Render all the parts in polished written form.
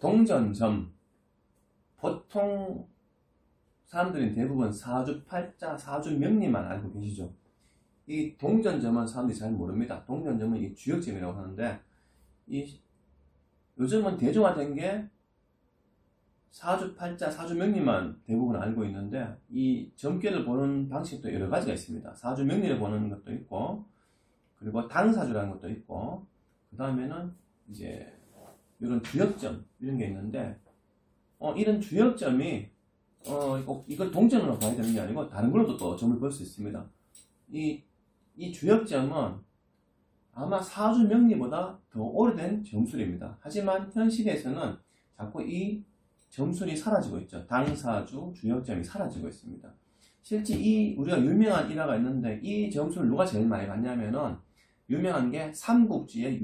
동전점. 보통 사람들이 대부분 사주팔자, 사주명리만 알고 계시죠. 이 동전점은 사람들이 잘 모릅니다. 동전점은 이 주역점이라고 하는데, 요즘은 대중화된 게 사주팔자, 사주명리만 대부분 알고 있는데, 이 점괘를 보는 방식도 여러 가지가 있습니다. 사주명리를 보는 것도 있고, 그리고 당사주라는 것도 있고, 그 다음에는 이제 이런 주역점 이런 게 있는데, 이런 주역점이 꼭 이걸 동전으로 봐야 되는 게 아니고 다른 걸로도 또 점을 볼 수 있습니다. 이 주역점은 아마 사주명리보다 더 오래된 점술입니다. 하지만 현 시대에서는 자꾸 이 점술이 사라지고 있죠. 당사주, 주역점이 사라지고 있습니다. 실제 우리가 유명한 일화가 있는데, 이 점술을 누가 제일 많이 봤냐면은 유명한 게 삼국지의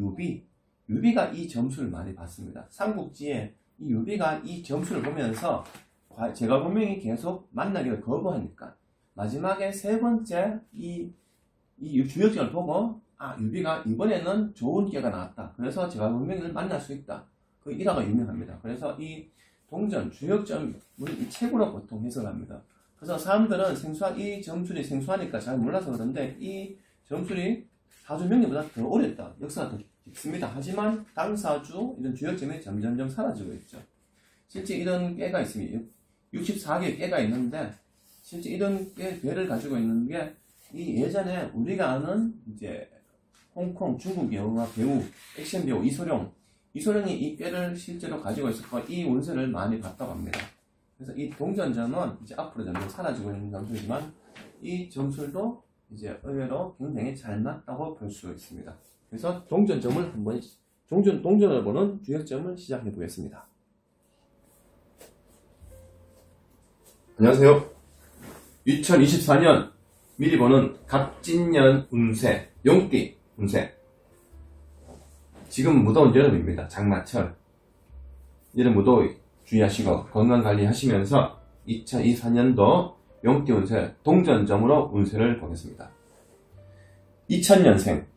유비가 이 점술을 많이 봤습니다. 삼국지의 이 유비가 이 점술을 보면서 제갈공명이 계속 만나기를 거부하니까 마지막에 세 번째 이 주역점을 보고, 유비가 이번에는 좋은 기회가 나왔다. 그래서 제갈공명을 만날 수 있다. 그 일화가 유명합니다. 그래서 이 동전, 주역점을 이 책으로 보통 해석합니다. 그래서 사람들은 이 점술이 생소하니까 잘 몰라서 그런데, 이 점술이 사주명리보다 더 오래됐다. 역사가 더 깊습니다. 하지만 당사주, 이런 주역점이 점점점 사라지고 있죠. 실제 이런 깨가 있습니다. 64개의 깨가 있는데, 실제 이런 깨를 가지고 있는 게, 이 예전에 우리가 아는 이제 홍콩 중국 영화 배우, 액션 배우 이소룡이 이 깨를 실제로 가지고 있었고, 이 운세를 많이 봤다고 합니다. 그래서 이 동전점은 이제 앞으로 점점 사라지고 있는 점술이지만, 이 점술도 이제 의외로 굉장히 잘 맞다고 볼 수 있습니다. 그래서 동전점을 한번, 동전을 보는 주역점을 시작해 보겠습니다. 안녕하세요. 2024년 미리 보는 갑진년 운세, 용띠 운세. 지금 무더운 여름입니다. 장마철. 이런 무더위 주의하시고 건강관리 하시면서 2024년도 용띠 운세 동전점으로 운세를 보겠습니다. 2000년생.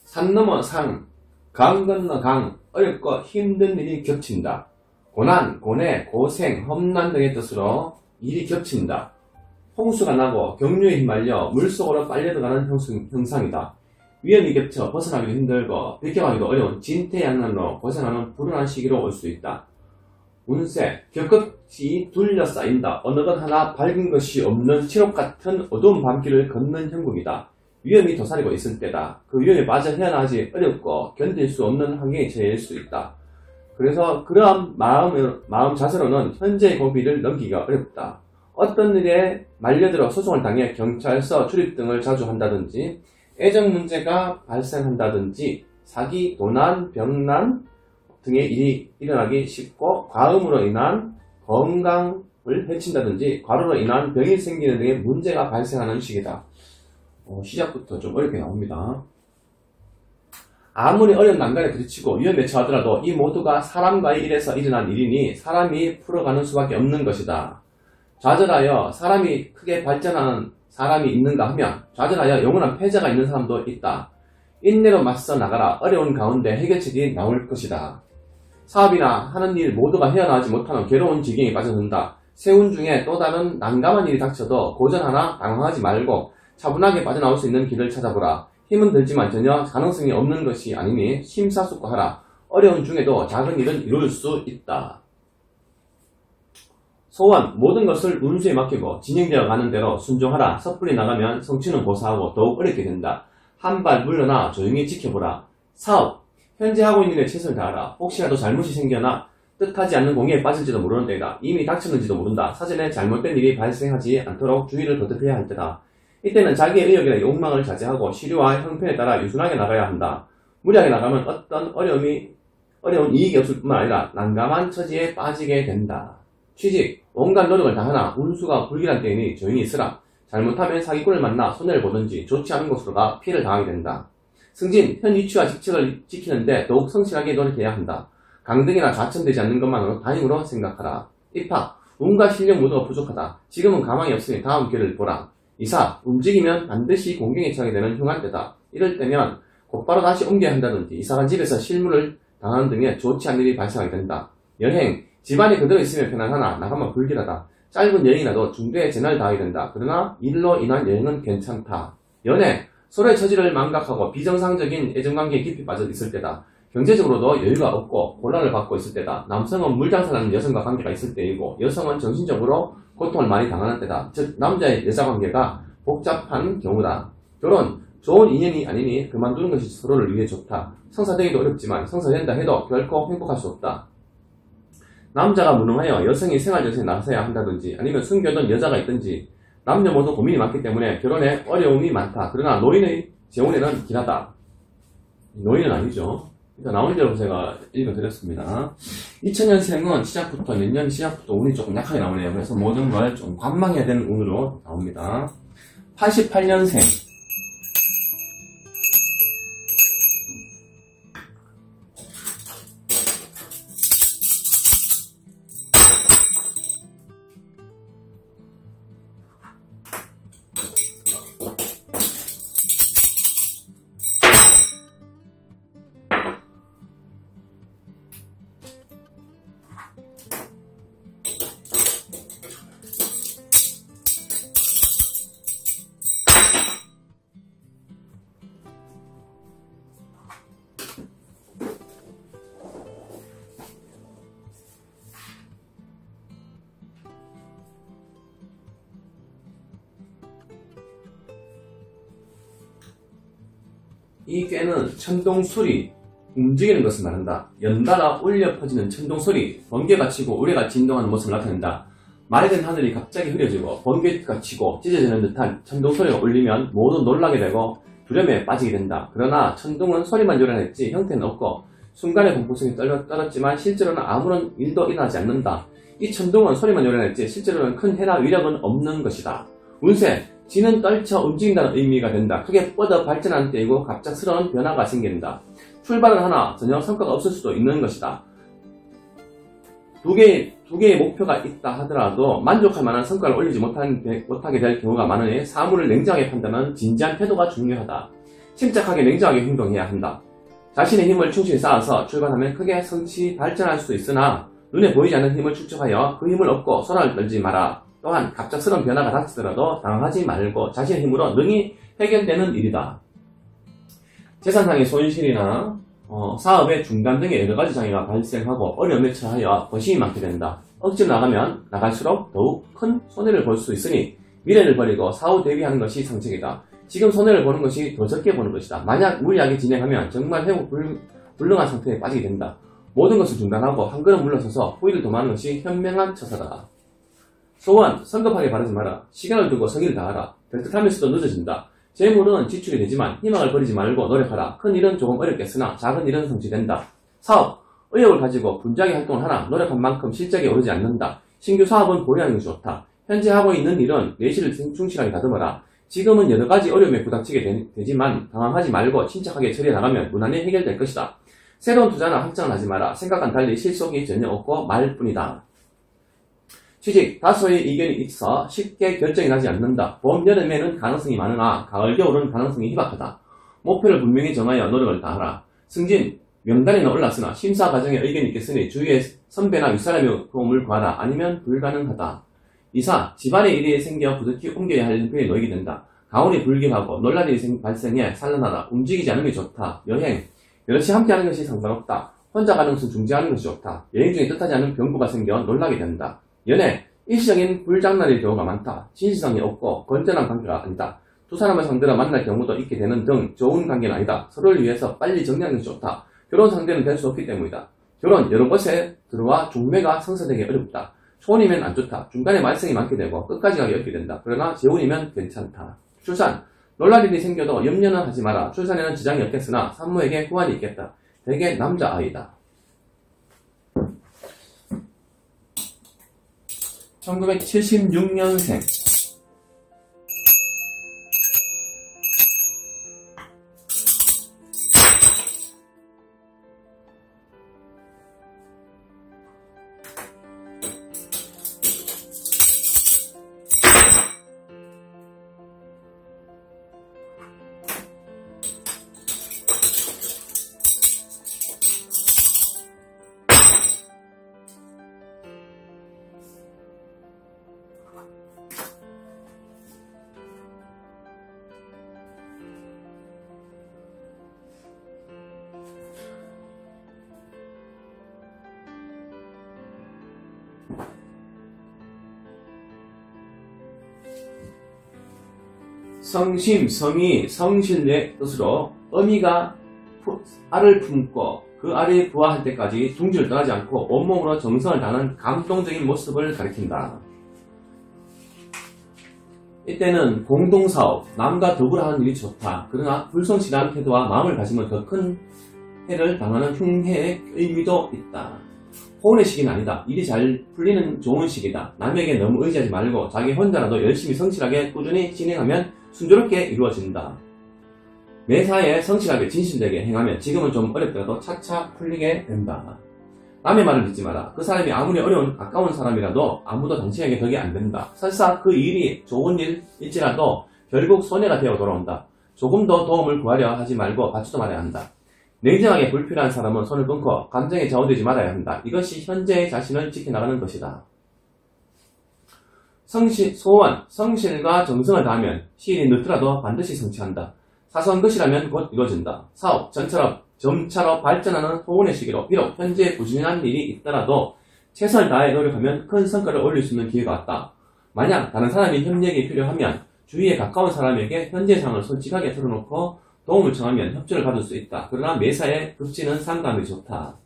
산 넘어 산, 강 건너 강, 어렵고 힘든 일이 겹친다. 고난, 고뇌, 고생, 험난 등의 뜻으로 일이 겹친다. 홍수가 나고 경류에 휘말려 물속으로 빨려 들어가는 형상이다. 위험이 겹쳐 벗어나기도 힘들고 비켜가기도 어려운 진퇴양난으로 고생하는 불운한 시기로 올 수 있다. 운세, 겹겹이 둘러싸인다. 어느 것 하나 밝은 것이 없는 칠흑 같은 어두운 밤길을 걷는 형국이다. 위험이 도사리고 있을 때다. 그 위험에 빠져 헤어나지 어렵고 견딜 수 없는 환경에 처해질 수 있다. 그래서 그러한 마음 자세로는 현재의 고비를 넘기기가 어렵다. 어떤 일에 말려들어 소송을 당해 경찰서 출입 등을 자주 한다든지, 애정 문제가 발생한다든지, 사기, 도난, 병난 등의 일이 일어나기 쉽고, 과음으로 인한 건강을 해친다든지, 과로로 인한 병이 생기는 등의 문제가 발생하는 시기다. 시작부터 좀 어렵게 나옵니다. 아무리 어려운 난간에 부딪히고 위험에 처하더라도 이 모두가 사람과의 일에서 일어난 일이니 사람이 풀어가는 수밖에 없는 것이다. 좌절하여 사람이 크게 발전하는 사람이 있는가 하면 좌절하여 영원한 패자가 있는 사람도 있다. 인내로 맞서 나가라. 어려운 가운데 해결책이 나올 것이다. 사업이나 하는 일 모두가 헤어나오지 못하는 괴로운 지경에 빠져든다. 세운 중에 또 다른 난감한 일이 닥쳐도 고전하나 당황하지 말고 차분하게 빠져나올 수 있는 길을 찾아보라. 힘은 들지만 전혀 가능성이 없는 것이 아니니 심사숙고하라. 어려운 중에도 작은 일은 이룰 수 있다. 소원, 모든 것을 운수에 맡기고 진행되어 가는 대로 순종하라. 섣불리 나가면 성취는 고사하고 더욱 어렵게 된다. 한 발 물러나 조용히 지켜보라. 사업, 현재 하고 있는 데 최선을 다하라. 혹시라도 잘못이 생겨나 뜻하지 않는 공에 빠질지도 모르는 때이다. 이미 닥쳤는지도 모른다. 사전에 잘못된 일이 발생하지 않도록 주의를 거듭해야 할 때다. 이때는 자기의 의욕이나 욕망을 자제하고 시류와 형편에 따라 유순하게 나가야 한다. 무리하게 나가면 어떤 어려운 이익이 없을 뿐만 아니라 난감한 처지에 빠지게 된다. 취직, 온갖 노력을 다하나 운수가 불길한 때이니 조용히 있으라. 잘못하면 사기꾼을 만나 손해를 보든지 좋지 않은 곳으로 가 피해를 당하게 된다. 승진, 현 위치와 직책을 지키는데 더욱 성실하게 노력해야 한다. 강등이나 좌천되지 않는 것만으로 다행으로 생각하라. 입학, 운과 실력 모두가 부족하다. 지금은 가망이 없으니 다음 기회를 보라. 이사, 움직이면 반드시 공경에 처하게 되는 흉한 때다. 이럴 때면 곧바로 다시 옮겨야 한다든지 이사간 집에서 실무를 당하는 등의 좋지 않은 일이 발생하게 된다. 여행, 집안이 그대로 있으면 편안하나 나가면 불길하다. 짧은 여행이라도 중대에 재난을 당하게 된다. 그러나 일로 인한 여행은 괜찮다. 연애, 서로의 처지를 망각하고 비정상적인 애정관계에 깊이 빠져 있을 때다. 경제적으로도 여유가 없고 곤란을 받고 있을 때다. 남성은 물장사라는 여성과 관계가 있을 때이고 여성은 정신적으로 고통을 많이 당하는 때다. 즉 남자의 여자 관계가 복잡한 경우다. 결혼, 좋은 인연이 아니니 그만두는 것이 서로를 위해 좋다. 성사되기도 어렵지만 성사된다 해도 결코 행복할 수 없다. 남자가 무능하여 여성이 생활정신에 나서야 한다든지 아니면 숨겨둔 여자가 있든지 남녀 모두 고민이 많기 때문에 결혼에 어려움이 많다. 그러나 노인의 재혼에는 길하다. 노인은 아니죠. 일단 나오는 대로 제가 읽어드렸습니다. 2000년생은 시작부터 내년 시작부터 운이 조금 약하게 나오네요. 그래서 모든 걸 좀 관망해야 되는 운으로 나옵니다. 88년생 이 꾀는 천동소리, 움직이는 것을 말한다. 연달아 울려 퍼지는 천동소리, 번개가 치고 우레가 진동하는 모습을 나타낸다. 맑은 하늘이 갑자기 흐려지고 번개가 치고 찢어지는 듯한 천동소리가 울리면 모두 놀라게 되고 두려움에 빠지게 된다. 그러나 천둥은 소리만 요란했지 형태는 없고 순간의 공포성이 떨었지만 실제로는 아무런 일도 일어나지 않는다. 이 천둥은 소리만 요란했지 실제로는 큰 해나 위력은 없는 것이다. 운세, 지는 떨쳐 움직인다는 의미가 된다. 크게 뻗어 발전하는 때이고 갑작스러운 변화가 생긴다. 출발은 하나 전혀 성과가 없을 수도 있는 것이다. 두 개의 목표가 있다 하더라도 만족할 만한 성과를 올리지 못하게 될 경우가 많으니 사물을 냉정하게 판단하는 진지한 태도가 중요하다. 침착하게 냉정하게 행동해야 한다. 자신의 힘을 충실히 쌓아서 출발하면 크게 성취 발전할 수 있으나 눈에 보이지 않는 힘을 축적하여 그 힘을 얻고 소란을 떨지 마라. 또한 갑작스러운 변화가 닥치더라도 당하지 말고 자신의 힘으로 능히 해결되는 일이다. 재산상의 손실이나 사업의 중단 등의 여러가지 장애가 발생하고 어려움에 처하여 거심이 많게 된다. 억지로 나가면 나갈수록 더욱 큰 손해를 볼 수 있으니 미래를 버리고 사후 대비하는 것이 상책이다. 지금 손해를 보는 것이 더 적게 보는 것이다. 만약 무리하게 진행하면 정말 회복 불능한 상태에 빠지게 된다. 모든 것을 중단하고 한 걸음 물러서서 후위를 도모하는 것이 현명한 처사다. 소원, 성급하게 바르지 마라. 시간을 두고 성의를 다하라. 될 듯하면서도 늦어진다. 재물은 지출이 되지만 희망을 버리지 말고 노력하라. 큰 일은 조금 어렵겠으나 작은 일은 성취된다. 사업, 의욕을 가지고 분주하게 활동을 하나 노력한 만큼 실적에 오르지 않는다. 신규 사업은 보류하는 것이 좋다. 현재 하고 있는 일은 내실을 충실하게 다듬어라. 지금은 여러가지 어려움에 부닥치게 되지만 당황하지 말고 침착하게 처리해 나가면 무난히 해결될 것이다. 새로운 투자나 확장을 하지 마라. 생각과는 달리 실속이 전혀 없고 말 뿐이다. 취직, 다소의 의견이 있어 쉽게 결정이 나지 않는다. 봄, 여름에는 가능성이 많으나 가을, 겨울은 가능성이 희박하다. 목표를 분명히 정하여 노력을 다하라. 승진, 명단에는 올랐으나 심사 과정에 의견이 있겠으니 주위의 선배나 윗사람의 도움을 구하라. 아니면 불가능하다. 이사, 집안의 일이 생겨 부득이 옮겨야 할 형편에 놓이게 된다. 가온이 불길하고 논란이 발생해 산란하다. 움직이지 않는 게 좋다. 여행, 여럿이 함께하는 것이 상관없다. 혼자 가는 것은 중지하는 것이 좋다. 여행 중에 뜻하지 않은 병부가 생겨 놀라게 된다. 연애, 일시적인 불장난일 경우가 많다. 진실성이 없고 건전한 관계가 아니다. 두 사람을 상대로 만날 경우도 있게 되는 등 좋은 관계는 아니다. 서로를 위해서 빨리 정리하는 것이 좋다. 결혼 상대는 될 수 없기 때문이다. 결혼 여러 곳에 들어와 중매가 성사되기 어렵다. 초혼이면 안 좋다. 중간에 말썽이 많게 되고 끝까지 가기 어렵게 된다. 그러나 재혼이면 괜찮다. 출산. 놀랄 일이 생겨도 염려는 하지 마라. 출산에는 지장이 없겠으나 산모에게 후환이 있겠다. 대개 남자아이다. 1976년생. 성심, 성이, 성실의 뜻으로 어미가 알을 품고 그 알이 부화할 때까지 둥지를 떠나지 않고 온몸으로 정성을 다하는 감동적인 모습을 가리킨다. 이때는 공동사업, 남과 더불어 하는 일이 좋다. 그러나 불성실한 태도와 마음을 가지면 더 큰 해를 당하는 흉해의 의미도 있다. 호운의 시기는 아니다. 일이 잘 풀리는 좋은 시기다. 남에게 너무 의지하지 말고 자기 혼자라도 열심히 성실하게 꾸준히 진행하면 순조롭게 이루어진다. 매사에 성실하게 진실되게 행하면 지금은 좀 어렵더라도 차차 풀리게 된다. 남의 말을 믿지 마라. 그 사람이 아무리 어려운 가까운 사람이라도 아무도 당신에게 덕이 안 된다. 설사 그 일이 좋은 일일지라도 결국 손해가 되어 돌아온다. 조금 더 도움을 구하려 하지 말고 받지도 말아야 한다. 냉정하게 불필요한 사람은 손을 끊고 감정에 좌우되지 말아야 한다. 이것이 현재의 자신을 지켜나가는 것이다. 소원, 성실과 정성을 다하면 시일이 늦더라도 반드시 성취한다. 사소한 것이라면 곧 이루어진다. 사업, 점차로 발전하는 호운의 시기로 비록 현재 부진한 일이 있더라도 최선을 다해 노력하면 큰 성과를 올릴 수 있는 기회가 왔다. 만약 다른 사람이 협력이 필요하면 주위에 가까운 사람에게 현재 상황을 솔직하게 털어놓고 도움을 청하면 협조를 받을 수 있다. 그러나 매사에 급지는 삼가함이 좋다.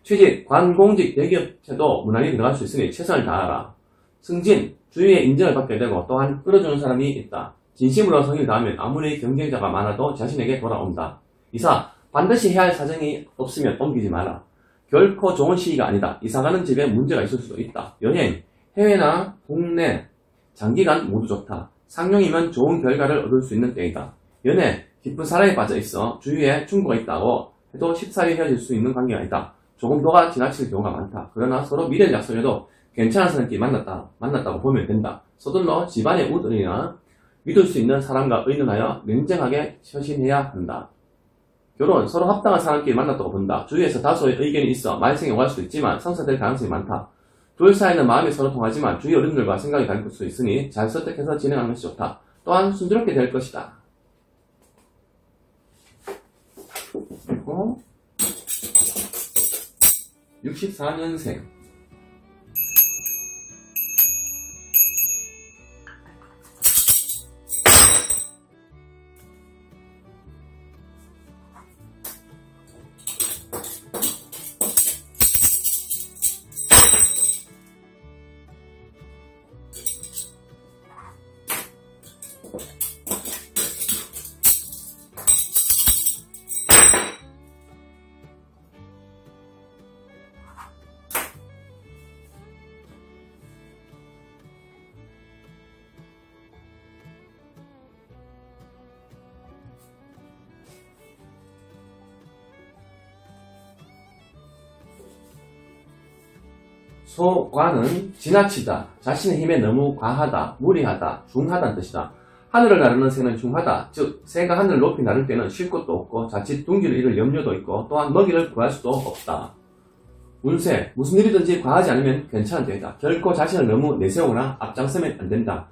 취직, 관공직, 대기업체도 무난히 들어갈 수 있으니 최선을 다하라. 승진, 주위의 인정을 받게 되고 또한 끌어주는 사람이 있다. 진심으로 성의를 다하면 아무리 경쟁자가 많아도 자신에게 돌아온다. 이사, 반드시 해야 할 사정이 없으면 옮기지 마라. 결코 좋은 시기가 아니다. 이사가는 집에 문제가 있을 수도 있다. 여행, 해외나 국내, 장기간 모두 좋다. 상용이면 좋은 결과를 얻을 수 있는 때이다. 연애, 깊은 사랑에 빠져 있어 주위에 충고가 있다고 해도 쉽사리 헤어질 수 있는 관계가 아니다. 조금 더가 지나칠 경우가 많다. 그러나 서로 미래를 약속해도 괜찮은 사람끼리 만났다고 보면 된다. 서둘러 집안의 우들이나 믿을 수 있는 사람과 의논하여 냉정하게 처신해야 한다. 결혼, 서로 합당한 사람끼리 만났다고 본다. 주위에서 다소의 의견이 있어 말썽이 오갈 수도 있지만 성사될 가능성이 많다. 둘 사이는 마음이 서로 통하지만 주위 어른들과 생각이 다를 수 있으니 잘 설득해서 진행하는 것이 좋다. 또한 순조롭게 될 것이다. 그리고 64년생 소관은 지나치다, 자신의 힘에 너무 과하다, 무리하다, 중하다는 뜻이다. 하늘을 나르는 새는 중하다, 즉 새가 하늘을 높이 나를 때는 쉴 곳도 없고 자칫 둥기를 잃을 염려도 있고 또한 먹이를 구할 수도 없다. 운세, 무슨 일이든지 과하지 않으면 괜찮은 때이다. 결코 자신을 너무 내세우거나 앞장서면 안 된다.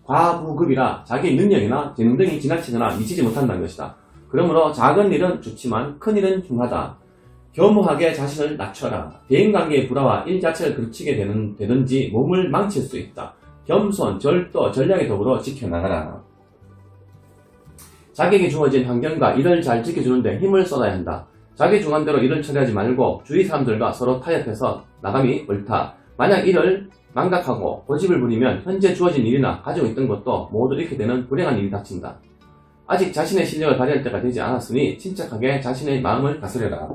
과부급이라 자기 능력이나 재능 등이 지나치거나 미치지 못한다는 것이다. 그러므로 작은 일은 좋지만 큰 일은 중하다. 겸허하게 자신을 낮춰라. 대인관계의 불화와 일 자체를 그르치게 되든지 몸을 망칠 수 있다. 겸손, 절도, 전략에 더불어 지켜나가라. 자기에게 주어진 환경과 일을 잘 지켜주는데 힘을 쏟아야 한다. 자기 중간대로 일을 처리하지 말고 주위 사람들과 서로 타협해서 나감이 옳다. 만약 일을 망각하고 고집을 부리면 현재 주어진 일이나 가지고 있던 것도 모두 잃게 되는 불행한 일이 닥친다. 아직 자신의 실력을 발휘할 때가 되지 않았으니 침착하게 자신의 마음을 다스려라.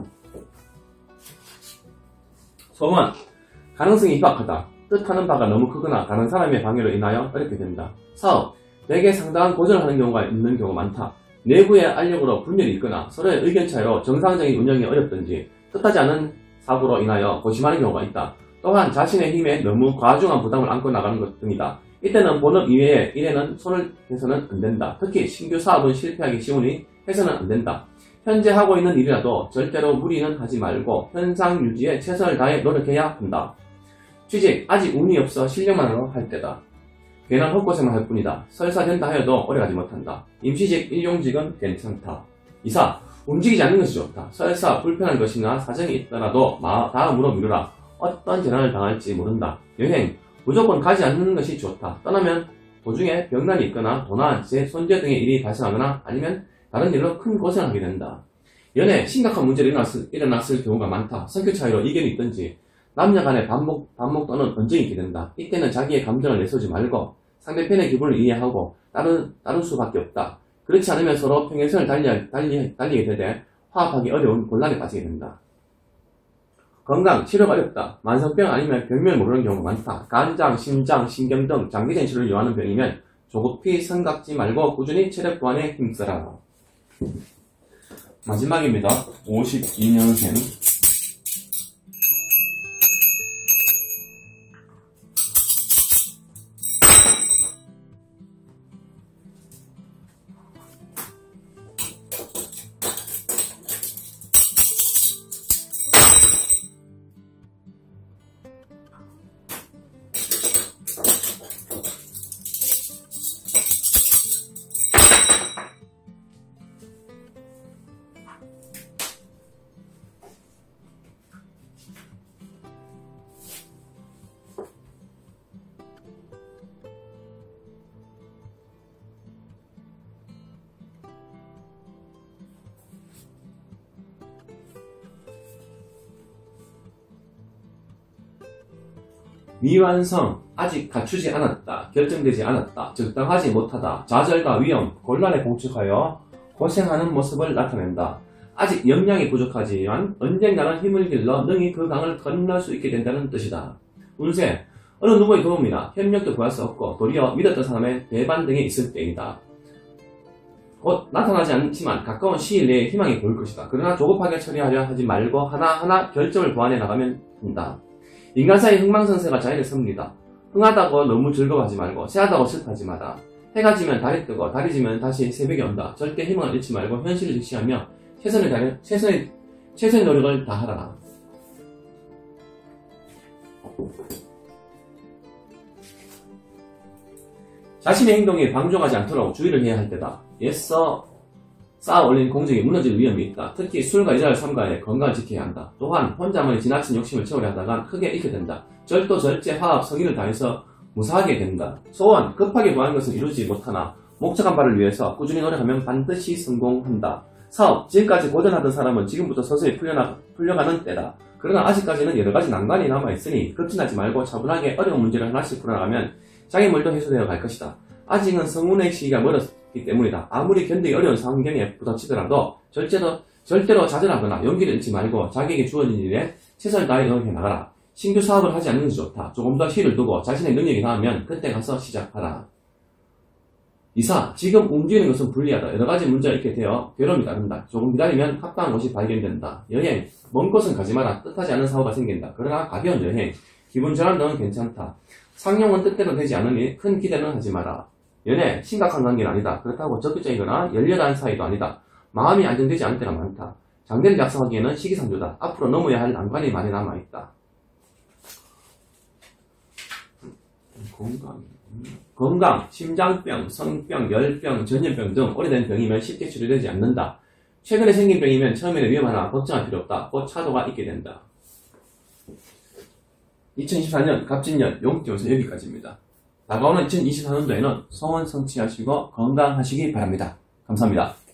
소원, 가능성이 희박하다. 뜻하는 바가 너무 크거나 다른 사람의 방해로 인하여 어렵게 된다. 사업, 대개 상당한 고전을 하는 경우가 있는 경우가 많다. 내부의 알력으로 분열이 있거나 서로의 의견 차이로 정상적인 운영이 어렵든지 뜻하지 않은 사고로 인하여 고심하는 경우가 있다. 또한 자신의 힘에 너무 과중한 부담을 안고 나가는 것 등이다. 이때는 본업 이외의 일에는 손을 대서는 안 된다. 특히 신규 사업은 실패하기 쉬우니 해서는 안 된다. 현재 하고 있는 일이라도 절대로 무리는 하지 말고 현상 유지에 최선을 다해 노력해야 한다. 취직, 아직 운이 없어 실력만으로 할 때다. 괜한 헛고생만 할 뿐이다. 설사 된다 하여도 오래가지 못한다. 임시직, 일용직은 괜찮다. 이사, 움직이지 않는 것이 좋다. 설사 불편한 것이나 사정이 있더라도 다음으로 미루라. 어떤 재난을 당할지 모른다. 여행, 무조건 가지 않는 것이 좋다. 떠나면 도중에 병난이 있거나 도난, 손재 등의 일이 발생하거나 아니면 다른 일로 큰 고생을 하게 된다. 연애, 심각한 문제가 일어났을 경우가 많다. 성격 차이로 이견이 있든지 남녀 간의 반목 또는 언쟁이 있게 된다. 이때는 자기의 감정을 내세우지 말고 상대편의 기분을 이해하고 따를 수밖에 없다. 그렇지 않으면 서로 평행선을 달리게 되되 화합하기 어려운 곤란에 빠지게 된다. 건강, 치료가 어렵다. 만성병 아니면 병명을 모르는 경우가 많다. 간장, 심장, 신경 등 장기적인 치료를 요하는 병이면 조급히 생각지 말고 꾸준히 체력 보완에 힘써라. 마지막입니다. 52년생. 미완성, 아직 갖추지 않았다, 결정되지 않았다, 적당하지 못하다, 좌절과 위험, 곤란에 봉축하여 고생하는 모습을 나타낸다. 아직 역량이 부족하지만 언젠가는 힘을 길러 능히 그 강을 건널 수 있게 된다는 뜻이다. 운세, 어느 누구의 도움이나 협력도 구할 수 없고 도리어 믿었던 사람의 배반 등이 있을 때이다. 곧 나타나지 않지만 가까운 시일 내에 희망이 보일 것이다. 그러나 조급하게 처리하려 하지 말고 하나하나 결정을 보완해 나가면 한다. 인간 사이 흥망성쇠가 자연의 섭니다. 흥하다고 너무 즐거워하지 말고 새하다고 슬퍼하지 마라. 해가 지면 달이 뜨고 달이 지면 다시 새벽이 온다. 절대 희망을 잃지 말고 현실을 직시하며 최선의 노력을 다하라. 자신의 행동에 방종하지 않도록 주의를 해야 할 때다. 애써 쌓아 올린 공적이 무너질 위험이 있다. 특히 술과 여자를 삼가해 건강을 지켜야 한다. 또한 혼자만의 지나친 욕심을 채우려 하다간 크게 잃게 된다. 절도, 절제, 화합, 성의를 다해서 무사하게 된다. 소원, 급하게 구하는 것은 이루지 못하나 목적한 바를 위해서 꾸준히 노력하면 반드시 성공한다. 사업, 지금까지 고전하던 사람은 지금부터 서서히 풀려가는 때다. 그러나 아직까지는 여러가지 난관이 남아있으니 급진하지 말고 차분하게 어려운 문제를 하나씩 풀어나가면 장애물도 해소되어 갈 것이다. 아직은 성운의 시기가 멀었기 때문이다. 아무리 견디기 어려운 환경에 부닥치더라도 절대로 좌절하거나 용기를 잃지 말고 자기에게 주어진 일에 최선을 다해 노력해 나가라. 신규 사업을 하지 않는 것이 좋다. 조금 더 힘을 두고 자신의 능력이 나오면 그때 가서 시작하라. 이사, 지금 움직이는 것은 불리하다. 여러가지 문제가 있게 되어 괴로움이 따른다. 조금 기다리면 합당한 곳이 발견된다. 여행, 먼 곳은 가지 마라. 뜻하지 않은 사고가 생긴다. 그러나 가벼운 여행, 기분 전환 등은 괜찮다. 상용은 뜻대로 되지 않으니 큰 기대는 하지 마라. 연애, 심각한 관계는 아니다. 그렇다고 적극적이거나 열렬한 사이도 아니다. 마음이 안정되지 않을 때가 많다. 장대를 약속하기에는 시기상조다. 앞으로 넘어야 할 난관이 많이 남아있다. 건강, 심장병, 성병, 열병, 전염병 등 오래된 병이면 쉽게 치료되지 않는다. 최근에 생긴 병이면 처음에는 위험하나 걱정할 필요 없다. 곧 차도가 있게 된다. 2024년 갑진년 용띠운세 여기까지입니다. 다가오는 2024년도에는 소원 성취하시고 건강하시기 바랍니다. 감사합니다.